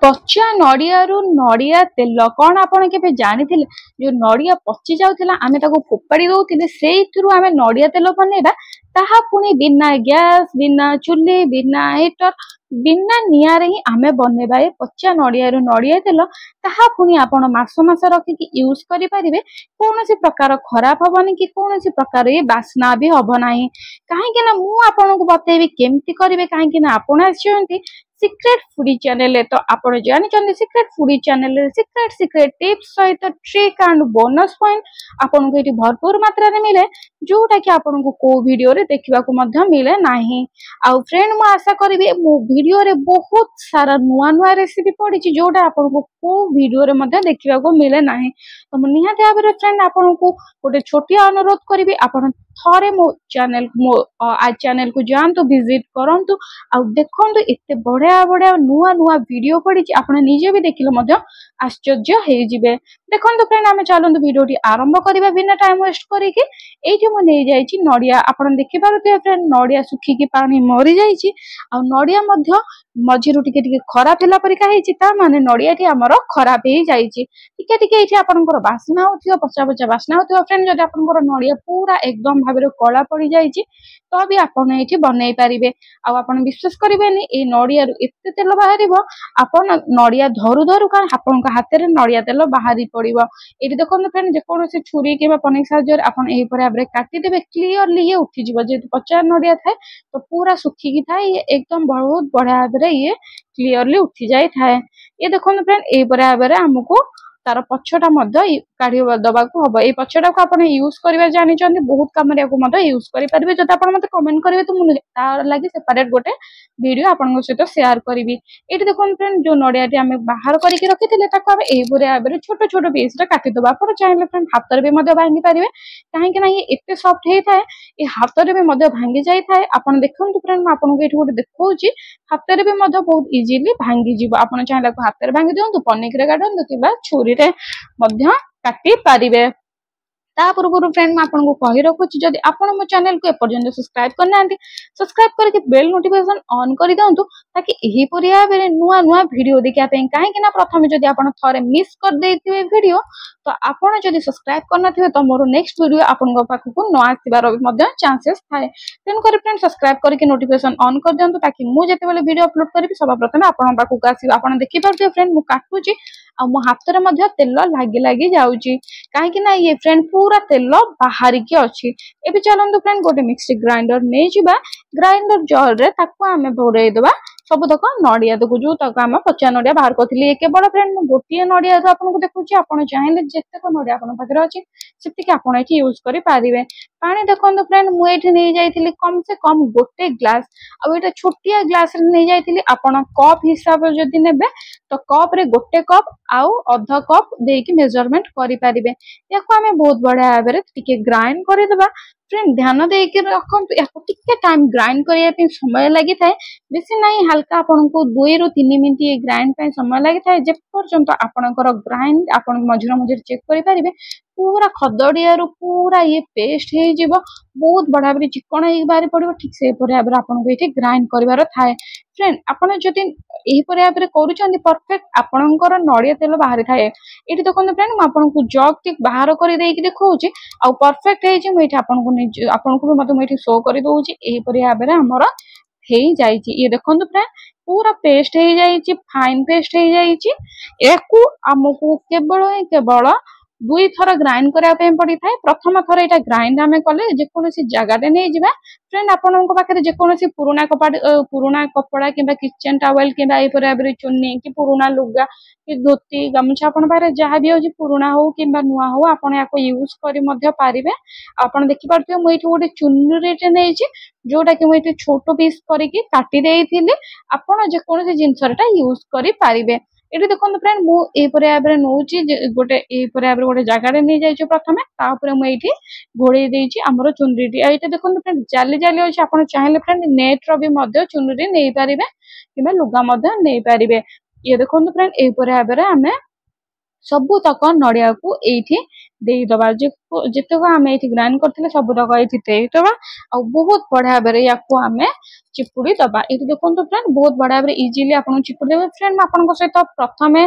पचा नड़िया नड़िया तेल कौन आपन के जानी जो नड़िया पची जाउथिला आमे ताको फोपाड़ी दउथिले सेइथुरु आमे नड़िया तेल बनेबा ताहा पुनी बिना गैस बिना चुल्ली बिना हीटर बिना निआरे ही आमे बनेबा ए पचा नड़िया नड़िया तेल ताहा पुनी आपण मास मास रखिकी यूज करि परिबे कोनोसी प्रकार खराब हबनी कि कोनोसी प्रकार ये बास्ना भी हब नाही काहे कि ना मु आपनको बतेबी केमती करिवे काहे कि ना आपण आछंती सीक्रेट फूडी चैनल तो आपण जानी secret foodie channel secret secret tips सहित ट्रिक एंड बोनस पॉइंट आपन को एटी भरपूर मात्रा रे मिले जोटा कि आपन को को वीडियो रे देखिबा को मध्य मिले नाही। आ फ्रेंड मु आशा करबी मो वीडियो रे बहुत सारा नुआ नुआ रेसिपी पड़ी छि जोटा आपन को वीडियो रे मध्य देखिबा को मिले नाही। तो मु निहाते आबरे फ्रेंड आपन को गोटे छोटिया अनुरोध करबी आपन थरे मो चैनल को जानतु विजिट करंतु आ देखंतु एते बढ़िया बढ़िया नुआ नुआ वीडियो पड़ी छि आपण निजे भी देखिले मध्य आश्चर्य हे जिवे। देखंतु फ्रेंड आमे चलंतु वीडियो टी आरंभ करिबा बिना टाइम वेस्ट करिके एठी म नै जाई छि नड़िया आपण देखि पारुते फ्रेंड नड़िया सुखी की पानी मरि जाई छि आ नड़िया मध्य मझिरु टिके टिके खराब होला परिका हे छि ता माने नड़िया टी हमर खराब हे जाई छि टिके टिके एठी आपनकर बासना होथियो पचा पचा बासना होथियो फ्रेंड जदि आपनकर नड़िया पूरा एकदम भाबरे कला पड़ी जाई छि तो भी आपण एठी बनै परिबे आ आपण विश्वास करिबेनी ए नड़िया रु एते तेल बाहरिबो आपण नड़िया धरु धरु का आपण का हाथ रे नड़िया तेल बाहरी पड़िबो। एठी देखो फ्रेंड जे कोनो से छुरी के पनिक साजर आपण एही पर आबरे काटी देबे क्लियरली ये उठी जिवो जे पचा नड़िया थाए तो पूरा सुखी की थाए ये एकदम बहुत बढ़िया आबरे ये क्लियरली उठी जाई थाए। ये देखो फ्रेंड एही पर आबरे हमको तार पछटा मध्य काढी दबा को हबो ए पछटा को आपण यूज करबा जानि चंदी बहुत काम रे को मध्य यूज करि परबे जता आपण मते कमेंट करिवे तो मु तार लागि सेपरेट गोटे वीडियो आपण को सहित शेयर करबी। एठी देखो फ्रेंड जो नड़िया टी हमें बाहर करके रखिथिले ताको हम एही पुरे आबरे छोटो छोटो पीस रे काटि दबा आपण चाहिले फ्रेंड हाथ रे भी मध्य भांगी परिवे काहे कि ना ये एते सॉफ्ट हे थाए ए हाथ रे भी मध्य भांगी जाई थाए। आपण देखंतु फ्रेंड म आपण को एठी गोटे देखौची हाथ रे भी मध्य बहुत इजीली भांगी जिवो आपण चाहिले को हाथ रे भांगी दियंतु पनिक रे काटंतु किबा छुरी रे मध्य काटी पारिबे। ता पूर्व फ्रेंड मैं आपको कही रखुची जदि आपण मो चैनल को एपर्यंत सब्सक्राइब करना सब्सक्राइब करके बेल नोटिफिकेशन ऑन कर दिंतु ताकि एही परिया बेरे नुआ नुआ वीडियो देखा कहीं ना प्रथम जदि आपण थरे मिस कर देथिबे वीडियो तो आपण जदि सब्सक्राइब करना थिबे तो मोर नेक्स्ट वीडियो आपण पाखु न आसीबार मध्य चांसेस थाए तेन कर फ्रेंड सब्सक्राइब करके नोटिफिकेशन ऑन कर दिंतु ताकि मु जते बेले वीडियो अपलोड करी सब प्रथम आपण पाखु आसीबा। आपण देखि पारथि फ्रेंड मु काटुची आ मो हाथ रे मध्य तेल लागी लागी जाउची काहे कि ना ये फ्रेंड पूरा तेल बाहर की अच्छी। एबे चलंतु फ्रेंड गोटे मिक्सी ग्राइंडर नै जिबा ग्राइंडर जार रे ताको आमे भोरे देबा सब तक नड़िया देखु जो तक आम पचा नड़िया बाहर करथिली केवल फ्रेंड मु गोटिए नड़िया आपन को देखुची आपण चाहिले जेतेक नड़िया आपन पाखरे अछि सेतिके आपण एठी यूज करि पारिबे। पानी देखंतु फ्रेंड मु एठी नै जाइथिली कम से कम गोटे ग्लास आ एटा छोटिया ग्लास रे नै जाइथिली आपण कप हिसाब जदि नेबे तो कप रे गोटे कप आउ अध कप देकी मेजरमेंट करि पारिबे। याको आमे बहुत बढ़िया आबरे टिके ग्राइंड करि देबा फ्रेंड ध्यान दे के रखंतु याको टिके टाइम ग्राइंड करिया पे समय लागि थाए बेसी नाही हल्का आपन को 2 रो 3 मिनिट ये ग्राइंड पे समय लागि थाए जे पर्यंत आपनकर ग्राइंड आपन मझिरा मझिर चेक करि पारिबे पूरा खदड़िया रो पूरा ये पेस्ट हे जिवो बहुत बड़ा बड़ी चिकन हे बारी पड़िबो ठीक से परे आबरे आपन को एठी ग्राइंड करिवार थाए। फ्रेंड आपन जदि एही परे आबरे करूचंदी परफेक्ट आपनकर नड़िया तेल बाहर थाए। एठी देखंतु फ्रेंड म आपन को जग टिक बाहर करि देई कि देखौची आ परफेक्ट हे जे म एठी आपन को मते म एठी शो करि दोउची एही परे आबरे हमर हेई जाईची। ये देखंतु फ्रेंड पूरा पेस्ट हे जाईची फाइन पेस्ट हे जाईची एकु हमकु केवल 2 थर ग्राइंड करिया पे पड़ी थाए। प्रथम थर एटा ग्राइंड आमे कले जे कोनोसी जगह रे नै जिबा फ्रेंड आपन को पाखरे जे कोनोसी पुराना कपड़ा किबा किचन टॉवेल किबा ए पर एवरी चुन्नी कि पुराना लुगा कि धोती गामछा आपन पारे जहा भी होजी पुराना हो किबा नुआ हो आपन याको यूज करि मध्य पारिबे। आपन देखि पारथियो म एठी गोटे चुन्नी रेटे नैची जोटा कि म एठी छोटो पीस करिकि काटी देइथिली आपन जे कोनोसी जिंस रेटा यूज करि पारिबे। एठी देखंतु फ्रेंड मु ए परे आबरे नोची गोटे ए परे आबरे गोटे जगह रे नै जाइछु प्रथमे तापरे मु एठी घोड़े देइछि हमरो चुनरीटी। एटा देखंतु फ्रेंड जाली जाली होछि आपन चाहिले फ्रेंड नेट रो भी मध्य चुनरी नै पारिबे किबा लुगा मध्य नै पारिबे। ये देखंतु फ्रेंड ए परे आबरे हमें सबु तक नड़िया को एठी ଦେଇଦବା ଯେତେକ ଆମେ ଏଠି ଗ୍ରାଇंड करथिले सब तक एठी ଦେଇदबा आ बहुत बढ़िया भाबरे याको आमे चिपुड़ी दबा एठी देखंतु फ्रेंड बहुत बढ़िया भाबरे इजीली आपन चिपुड़ी देबे फ्रेंड मैं आपन को सहित प्रथमे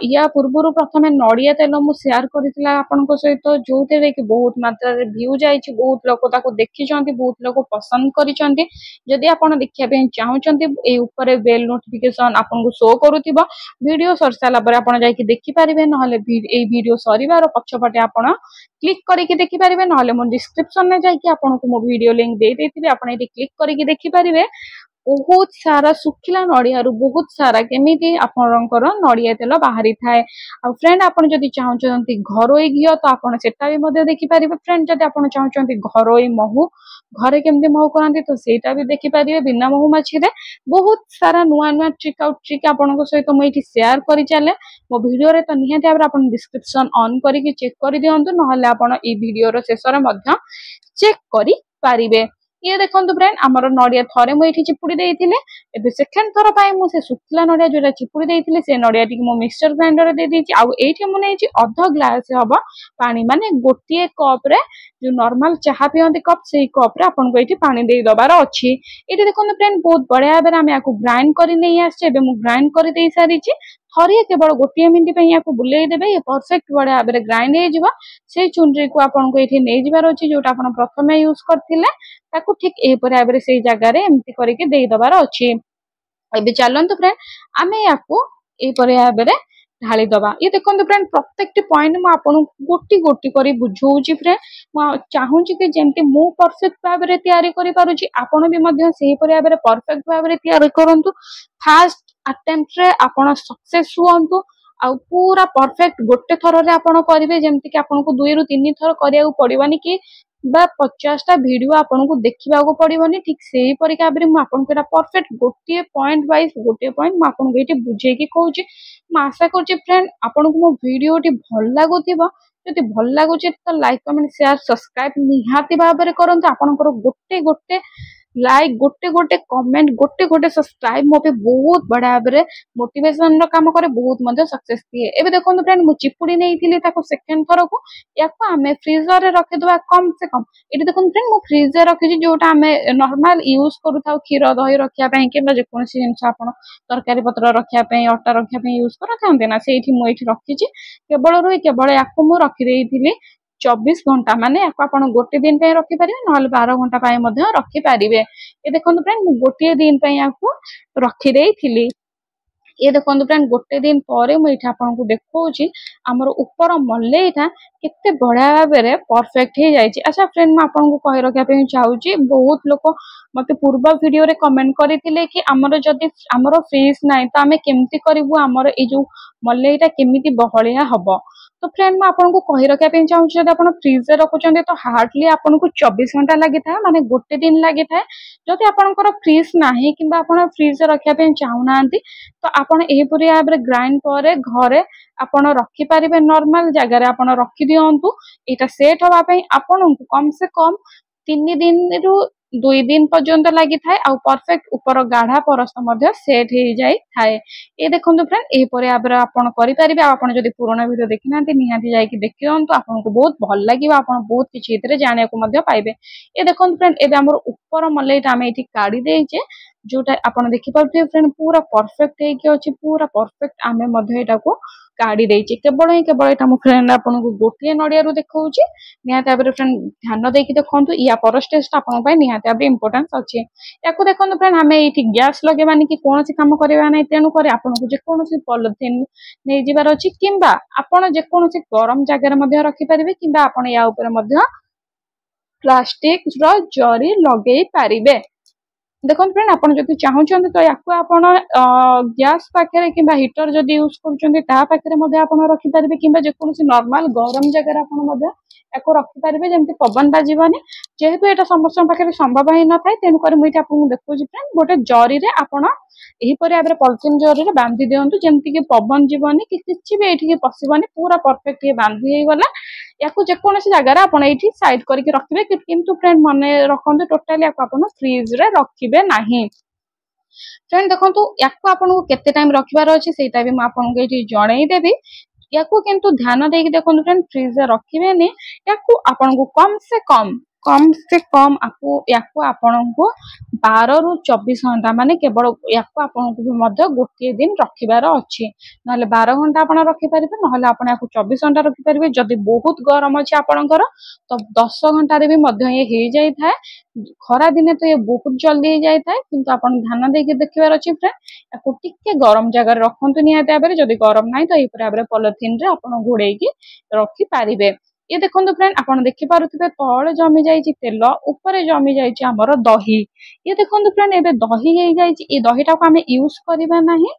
या पूर्वरु प्रथमे नडिया तेल मु शेयर करथिला आपन को सहित जोते रे कि बहुत मात्रा रे व्यू जाईची बहुत लोक ताको देखि चंती बहुत लोक पसंद करि चंती जदि आपन देखिया पे चाहू चंती ए ऊपर बेल नोटिफिकेशन आपन को शो करूतिबा वीडियो सरसाला पर आपन जाई कि देखि परिबे नहले ए वीडियो सरीबार पछपटे आपन क्लिक करके देखि परिबे नहले मो डिस्क्रिप्शन में जाई कि आपन को मो वीडियो लिंक दे देथिबे आपन एटी क्लिक करके देखि परिबे बहुत सारा सुखिला नडिया रु बहुत सारा केमिति आपनकर नडिया तेल बाहरी थाए आ फ्रेंड आपन जदि चाहउचंती घरोई घियो तो आपन सेटा भी मध्ये देखि परिबे फ्रेंड जदि आपन चाहउचंती घरोई महू घरे केमति महू करंती तो सेटा भी देखि परिबे बिना महू माछी रे बहुत सारा नुआ नुआ ट्रिक आउट ट्रिक आपन को सहित मो एठी शेयर करि चले मो वीडियो रे तो निहाती आबर आपन डिस्क्रिप्शन ऑन करिकि चेक करि दियंतु नहले आपन ई वीडियो रो शेष रे मध्ये चेक करि पारिबे ये देखंतु फ्रेंड हमर नडिया थरे मु एठी चिपुडी देइथिले एबे सेकंड थर पाई मु से सुखला नडिया जोटा चिपुडी देइथिले से नडिया टिक मु मिक्सचर ग्राइंडर रे दे देछि आ एठी मु नेछि आधा ग्लास हबा पानी माने गोटिए कप रे जो नॉर्मल चाहा पियंती कप सेही कप रे आपन को एठी पानी देइ दबार अछि एठी देखंतु फ्रेंड बहुत बढ़िया बेर हम याको ग्राइंड करि नै आछे एबे मु ग्राइंड करि देइ सारिछि थरिए केवल गोटिए मिनिट पे याको बुलेइ देबे ये परफेक्ट बढ़िया बेर ग्राइंड हे जिवो से चुनरी को आपन को एठी नै जिबार अछि जोटा आपन प्रथमे यूज करथिले ताकू ठीक ए पर आबरे से जगह रे एम्ति करके देइ दबार अछि एबे चलंतु फ्रेंड आमे याको ए पर आबरे ढाली दबा ये देखंतु फ्रेंड प्रत्येक पॉइंट मु आपन गोटी गोटी करी बुझौची फ्रेंड मु चाहूची कि जेमति मु परफेक्ट भाबरे तयारी करि पारुची आपन भी मध्य सेही पर आबरे परफेक्ट भाबरे तयारी करंतु फास्ट अटेम्प्ट रे आपन सक्सेस हुअंतु आ पूरा परफेक्ट गोटे थर रे आपन करिवे जेमति कि आपन को 2 रु 3 थर करिया पड़िबनी कि बा 50 टा वीडियो आपन को देखिबा को पड़िबनी ठीक सेही परिका बरे मु आपन को परफेक्ट गोटे पॉइंट वाइज गोटे पॉइंट मु आपन को एठी बुझे कि कहूची मु आशा करची फ्रेंड आपन को मो वीडियो टी भल लागुथिबो जति भल लागुची तो लाइक कमेंट शेयर सब्सक्राइब निहाती भाबरे करंतु आपन को गोटे गोटे लाइक गोटे गोटे कमेंट गोटे गोटे सब्सक्राइब मो पे बहुत बड़ा भाबरे मोटिवेशन रो काम करे बहुत मध्य सक्सेस दिए एबे देखंतु फ्रेंड मु चिपुडी नेइथिली ताको सेकंड थर को याको हमें फ्रीजर रे रखे दवा कम से कम एटी देखंतु फ्रेंड मु फ्रीजर रखिछि जोटा हमें नॉर्मल यूज करू थाउ खीर दही रखिया पई केबा जे कोनसी जिंस आपन तरकारी पत्र रखिया पई आटा रखिया पई यूज करा थांते ना सेठी मु एठी रखिछि केवल याको मु रखि देइथिली 24 घंटा माने आपण गोटे दिन पे रखि पारे नहले 12 घंटा पाए मध्ये रखि पारिबे ए देखंतु फ्रेंड मु गोटे दिन पे याको रखि देइथिली ये देखंतु फ्रेंड गोटे दिन परे मु एठा आपन को देखौची हमर ऊपर मल्लेइटा केते बढा भाबरे परफेक्ट हे जायछि अच्छा फ्रेंड म आपन को कहि रखिया पे चाहूची बहुत लोक मते पूर्व वीडियो रे कमेंट करितिले कि हमर जदी हमर फ्रीज नाही त हमें केमति करबु हमर ए जो मल्लेइटा केमिति बहलिया हबो तो फ्रेंड मैं आपन को कहि रखिया पे चाहूची जदी आपन फ्रीज रे रखुचंते तो हार्डली आपन को 24 घंटा लागि था माने गोटे दिन लागि था जदी आपनकर फ्रीज नाही किबा आपन फ्रीज रे रखिया पे चाहुनांती तो आपन एही पुरी आबरे ग्राइंड करे घरे आपन रखि पारिबे नॉर्मल जगह रे आपन रखि दियंतु एटा सेट होबा पे आपन को कम से कम 3 दिन रु 2 दिन पर्यंत लागि थाए आ परफेक्ट ऊपर गाढ़ा परस्त मध्ये सेट हे जाई थाए ए देखंतु फ्रेंड एही परे आबरे आपन करि पारिबे आपन जदी पुराना वीडियो देखिनांती निहाती जाई कि देखियंतु आपन को बहुत भल लागिबा आपन बहुत किछि इतरे जाने को मध्ये पाइबे ए देखंतु फ्रेंड एबे हमर ऊपर मल्लेइटा हम एठी काढी देइचे जोटा आपन देखि पाउथे फ्रेंड पूरा परफेक्ट हे कि अछि पूरा परफेक्ट आमे मध्ये एटा को काढी देइचे केवल एटा मु फ्रेंड आपन को गोटिए नडिया रु देखौची निहाती आबरे फ्रेंड ध्यान देकी देखंतु या पर स्टेज आपन पय निहाती आबरे इंपोर्टेंस अछि याको देखंतु फ्रेंड हमें एठी गैस लगेबानी कि कोनोसी काम करबा नै तेनु करे आपन को जे कोनोसी पॉलिथिन नै जिबार अछि किंबा आपन जे कोनोसी गरम जगह रे मध्ये रखि परिबे किंबा आपन या ऊपर मध्ये प्लास्टिक रो जरी लगेई पारिबे देखो फ्रेंड आपन जति चाहउछन तो याको आपन गैस पाखरे किबा हीटर जदी यूज करछन ता पाखरे मध्ये आपन रखि पारिबे किबा जे कोनोसी नॉर्मल गरम जगह आपन मध्ये याको रखि पारिबे जेमति पवन बाजीबनी जेहेतु एटा समस्त पाखरे संभव ही न थाए तेनु कर मुइटा आपन देखोजी फ्रेंड गोटे जरी रे आपन एही परे आबरे पॉलिथिन जरी रे बांधी दियंतु जेमति कि पवन जीवनी कि किछि बे एठी पसिबनी पूरा परफेक्ट ये बांधी हे गला याको जे कोनोसी जगह रे आपन एठी साइड करके रखिबे किंतु फ्रेंड मने रखंतु टोटली याको आपन फ्रीज रे रखिबे नाही फ्रेंड देखंतु याको आपन को केते टाइम रखिबार अछि सेटा भी म आपन को एठी जणै देबी याकू किंतु ध्यान देकी देखो फ्रेंड फ्रिज रखिबेनी याकू आपन को कम से कम आपको याकू आपन को 12 रु 24 घंटा माने केवल याकू आपन को भी गोटे दिन रखिबार अच्छी ना 12 घंटा आप रखिपारे ना आप 24 घंटा रखिपारे जदि बहुत गरम अच्छे आपणकर तो 10 घंटे भी ये हो जाए था खरा दिने तो ये बहुत जल्दी हो जाए था किंतु आप ध्यान देके देखिबार अच्छी फ्रेंड याकू टिके गरम जगह रखु निहाती भाव जदि गरम ना तो ये पॉलिथिन रे आप घोड़े रखि पारिबे। ये देखो फ्रेंड आपन देखि पारुथिबे तळे जमी जाइछि तेल ऊपर जमी जाइछि हमर दही ये देखो फ्रेंड एबे दही हे जाइछि ए दहीटा को हमें यूज करबा नाही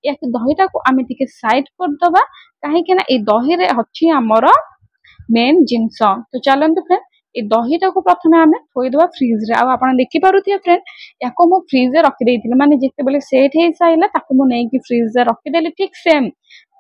या दहीटा को हमें टिके साइड कर दबा काहे कि ना ए दही रे अछि हमर मेन जिंस तो चलंतु फ्रेंड ए दहीटा को प्रथमे हमें थोई दबा फ्रिज रे आ आपन देखि पारुथिबे फ्रेंड याको मो फ्रिज रे रखि देइथिले माने जेते बेले सेट हे साइला ताको मो नै कि फ्रिज रे रखि देले ठीक सेम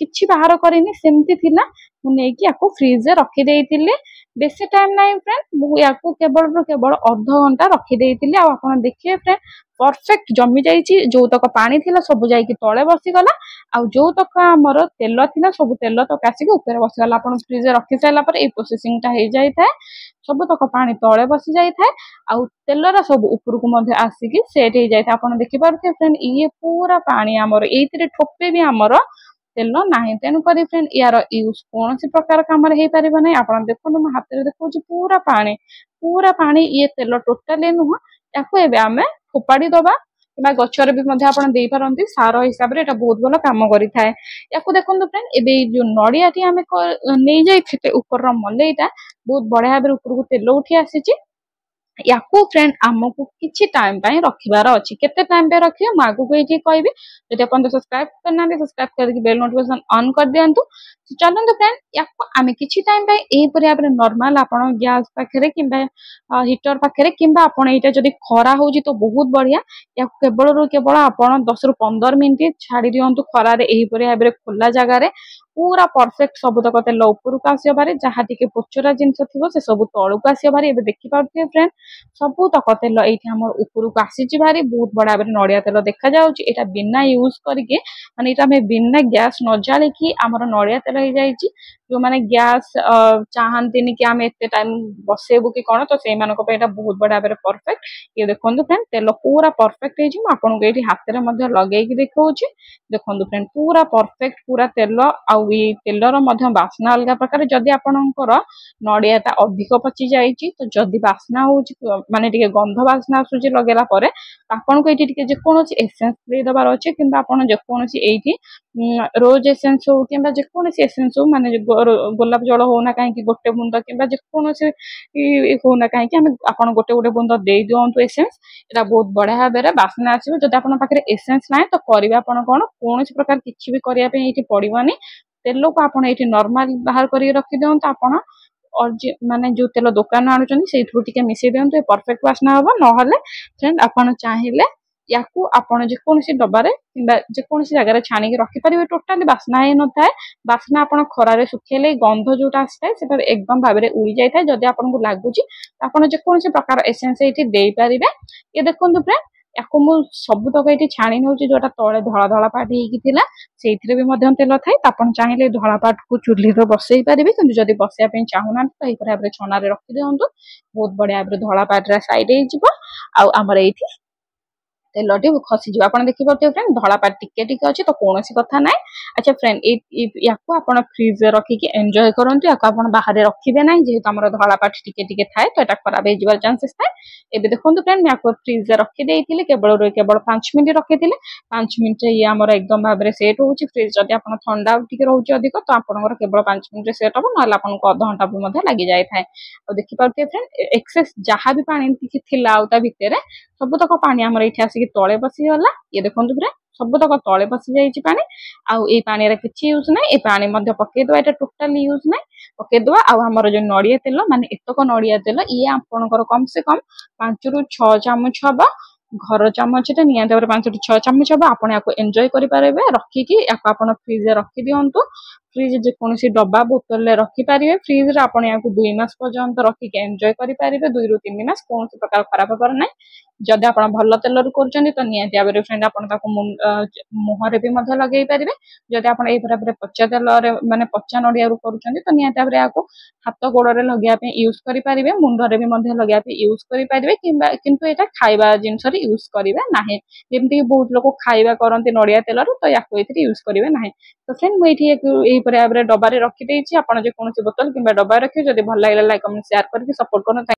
किछि बाहर करेनी सेमती थिला मु नै कि याको फ्रिज रे रखि देइथिले बेसी टाइम नाही फ्रेंड मु याको केवल आधा घंटा रखि देइथिले आ आपन देखिए फ्रेंड परफेक्ट जमी जाइछि जो तक पानी थिला सब जाई कि तळे बसी गला आ जो तक हमर तेल थिला सब तेल तक आसी कि ऊपर बसी गला आपन फ्रिज रे रखि साइला पर ए प्रोसेसिंग ता हे जाय थाए सब तक पानी तळे बसी जाय थाए आ तेलरा सब ऊपर को मध्ये आसी कि सेट हे जाय थाए आपन देखि पारथे फ्रेंड ये पूरा पानी हमर एइतरे ठोपे भी हमर तेल नाही तेनु करी फ्रेंड यार यूज कौन सी प्रकार काम हे परिबो नै आपण देखो हम हाथ रे देखो पूरा पानी ये तेल टोटली नुह याको एबे हमें फोपाड़ी दबा कि गचर भी मध्ये आपण देई पारंती सार हिसाब रे एटा बहुत भलो काम करि थाए याको देखो फ्रेंड एबे जो नडियाटी हमें नै जाई थिते ऊपर रो मलेइटा बहुत बढ़िया बे ऊपर को तेल उठी आसीची याकू फ्रेंड आमको किछि टाइम पाई रखिबार अछि केते टाइम पे रखियो मागु को एठी कहबी जदि अपन सब्सक्राइब करना दे सब्सक्राइब करके बेल नोटिफिकेशन ऑन कर दियंतु चलंतु फ्रेंड याकू आमे किछि टाइम पाई एही परिया पर नॉर्मल आपण गैस पाखरे किबा हीटर पाखरे किबा आपण एटा जदि खरा होजी तो बहुत बढ़िया याकू केवल आपण 10 रु 15 मिनिट छाडी दियंतु खरा रे एही परिया बरे खुला जगह रे पूरा परफेक्ट सब तक तेल ऊपर को आसियो बारे जहा टिके पोचरा जिंस थिबो से सब तळु को आसियो बारे एबे देखि पाउथे फ्रेंड सबू तक तेल ये ऊपर को आसी भारी बहुत बड़ा नड़िया तेल देखा जाऊँगी बिना यूज करके माने ये बिना गैस न जाली कि आमर नड़िया तेल हो जाए जो मैंने गैस चाहती कि आम एत टाइम बसेबू कि कौन तो से बहुत बड़ा परफेक्ट ये देखो फ्रेंड तेल पूरा परफेक्ट आपको ये हाथ में लगे देखा देखो फ्रेंड पूरा परफेक्ट पूरा तेल आउ तेलर बास्ना अलग प्रकार जदि आपणकर नड़ियाटा अधिक पची जाए तो जदि बास्ना हो माने टिके गंध बास्ना आसुची लगेला परे आपन को एठी टिके जे कोनोसी एसेंस दे दबार अछि किंतु आपन जे कोनोसी एठी रोज एसेंस हो किंबा जे कोनोसी एसेंस हो माने गोलाप जल हो ना काहे कि गोटे बुंद किंबा जे कोनोसी हो ना काहे कि हम आपन गोटे गोटे बुंद दे दियंतु एसेंस एटा बहुत बढ़िया बेरे बास्ना आसीबो जदि आपन पाखरे एसेंस नाही तो करिबा आपन कोन कोनोसी प्रकार किछि भी करिया पे एठी पड़िबोनी तेल को आपन एठी नॉर्मल बाहर करी रखि दियंतु आपन और माने जो तेल दुकान आणुचंदी सेथरु टिके मिसै दियंतु ए परफेक्ट वासना हबो नहले फ्रेंड आपण चाहिले याकू आपण जे कोनसी डब्बारे किंबा जे कोनसी जगह रे छानी के रखि परिबे टोटली बासना हे न थाए बासना आपण खरा रे सुखेले गंध जोटा आस्ताय सेटा एकदम भाबरे उड़ी जाय थाए जदि आपण को लागुची आपण जे कोनसी प्रकार एसेंस एठी देई परिबे ये देखंतु फ्रेंड याकू मु सब तक एठी छानी नउची जोटा तळे धळा धळा पाटी हेकी थिला सेइथिरे भी मध्यम तेल थाए आपण चाहिले धळा पाट को चुल्ली रे बसई परिबे किंतु जदि बसया पे चाहुना तो एही पर छना रे रखि दियंतु बहुत बढ़िया धळा पाट रे साइड हे जिवो आ हमर एठी तेलटी खसी जीव आपन देखि परते फ्रेंड धळा पाट टिके टिके अछि तो कोनोसी कथा नाय अच्छा फ्रेंड याकू आपन फ्रिज रे रखि के एन्जॉय करंतु याकू आपन बाहर रे रखिबे नाय जेहेतु हमर धळा पाट टिके टिके थाए तो एटा खराब हे जीवार चांसेस थाए एबे देखंतु फ्रेंड मैं याकू फ्रिज रे रखि देइथिले केवल 5 मिनिट रखिथिले 5 मिनिट रे ये हमर एकदम भाबरे सेट होउची फ्रिज जदि आपन ठंडा टिके रहउची अधिक तो आपनकर केवल 5 मिनिट रे सेट हो नला आपन को आधा घंटा भी मध्ये लागि जाय थाए तो देखि परते फ्रेंड एक्सेस जहां भी पानी टिके थिला आउता भितरे सब तक पानी हमर एठी आसी तळे बसी गला ये देखंतु फ्रेंड सब तक तळे बसी जाईची पानी आउ ए पानी रे किछि यूज नै ए पानी मध्ये पके दो एटा टोटली यूज नै पके दो आउ हमर जो नडिया तेल माने एतक नडिया तेल ये आपनकर कम से कम 5 रु 6 चामच हबा घर चामच टे निया देवर 5 रु 6 चामच हबा आपण याको एन्जॉय करि पारेबे रखि कि याको आपण फ्रिज रे रखि दियंतु फ्रिज जेकोसी डब्बा बोतल रे रखी पारिबे फ्रिज रे आपण याकू 2 मास पर्यंत रखिक एंजॉय करि पारिबे 2 ରୁ 3 मास कोन प्रकार खराब होबार नै जदि आपण भल तेल रु करछन्ती तो नियति आबरे फ्रेंड आपण ताको मुहरे भी मध्य लगेई पारिबे जदि आपण एई बराबर पच्चा तेल रे माने पच्चा नडिया रु करछन्ती तो नियति आबरे याको हाथ गोड़ रे लगिया पे यूज करि पारिबे मुंडरे भी मध्य लगिया पे यूज करि पारिबे किंतु एटा खाइबा जिंस रे यूज करिवे नाही जेमति बहुत लोग खाइबा करंती नडिया तेल रु तो याको एथि यूज करिवे नाही तो फ्रेंड मुई एठी एई पर आबरे डब्बा रे रखि देछि आपण जे कोनोसी बोतल किबा डब्बा रखि जदि भल लागला लाइक कमेंट शेयर करके सपोर्ट करन।